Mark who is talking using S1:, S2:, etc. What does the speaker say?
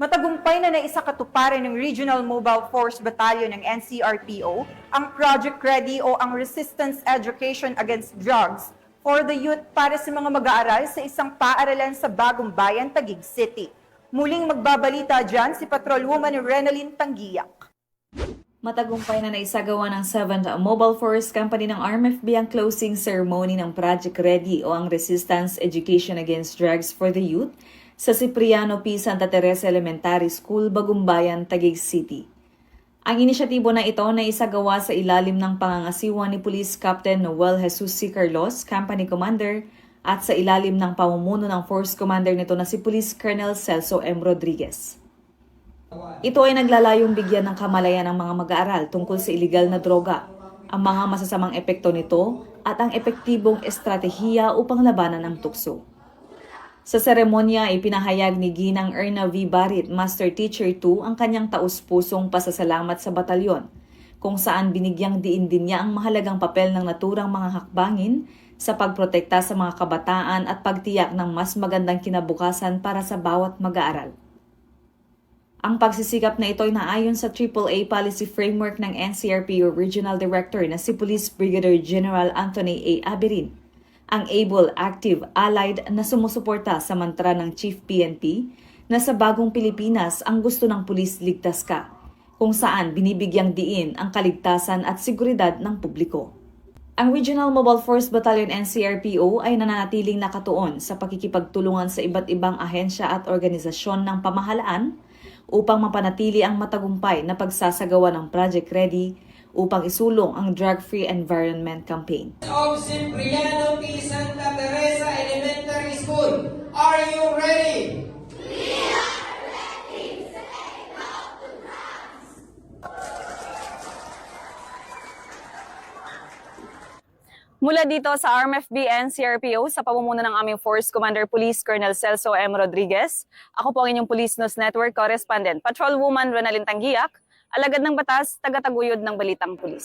S1: Matagumpay na naisakatuparan ng Regional Mobile Force Battalion ng NCRPO ang Project Ready o ang Resistance Education Against Drugs for the Youth para sa mga mag-aaral sa isang paaralan sa Bagong Bayan, Taguig City. Muling magbabalita dyan si Patrolwoman Renalyn Tanggiak.
S2: Matagumpay na naisagawa ng 7th Mobile Force Company ng RMFB ang closing ceremony ng Project Ready o ang Resistance Education Against Drugs for the Youth sa Cipriano P. Santa Teresa Elementary School, Bagumbayan, Taguig City. Ang inisyatibo na ito na isagawa sa ilalim ng pangangasiwa ni Police Captain Noel Jesus C. Carlos, Company Commander, at sa ilalim ng pamumuno ng Force Commander nito na si Police Colonel Celso M. Rodriguez. Ito ay naglalayong bigyan ng kamalayan ng mga mag-aaral tungkol sa iligal na droga, ang mga masasamang epekto nito at ang epektibong estratehiya upang labanan ang tukso. Sa seremonya ay pinahayag ni Ginang Erna V. Barit, Master Teacher 2, ang kanyang taus-pusong pasasalamat sa batalyon, kung saan binigyang diin din niya ang mahalagang papel ng naturang mga hakbangin sa pagprotekta sa mga kabataan at pagtiyak ng mas magandang kinabukasan para sa bawat mag-aaral. Ang pagsisikap na ito ay naayon sa AAA Policy Framework ng NCRPO Regional Director na si Police Brigadier General Anthony A. Aberin, ang able, active, allied na sumusuporta sa mantra ng Chief PNP na sa bagong Pilipinas ang gusto ng pulis ligtas ka, kung saan binibigyang diin ang kaligtasan at seguridad ng publiko. Ang Regional Mobile Force Battalion NCRPO ay nananatiling nakatuon sa pakikipagtulungan sa iba't ibang ahensya at organisasyon ng pamahalaan upang mapanatili ang matagumpay na pagsasagawa ng Project Ready upang isulong ang Drug-Free Environment Campaign.
S3: Of Cipriano P. Santa Teresa Elementary School, are you ready? We are ready to say no to drugs.
S4: Mula dito sa RMFB NCRPO sa pamumuno ng aming Force Commander Police Colonel Celso M. Rodriguez, ako po ang inyong Police News Network Correspondent, Patrolwoman Renalyn Tanggiak, alagad ng batas, taga-taguyod ng Balitang Pulis.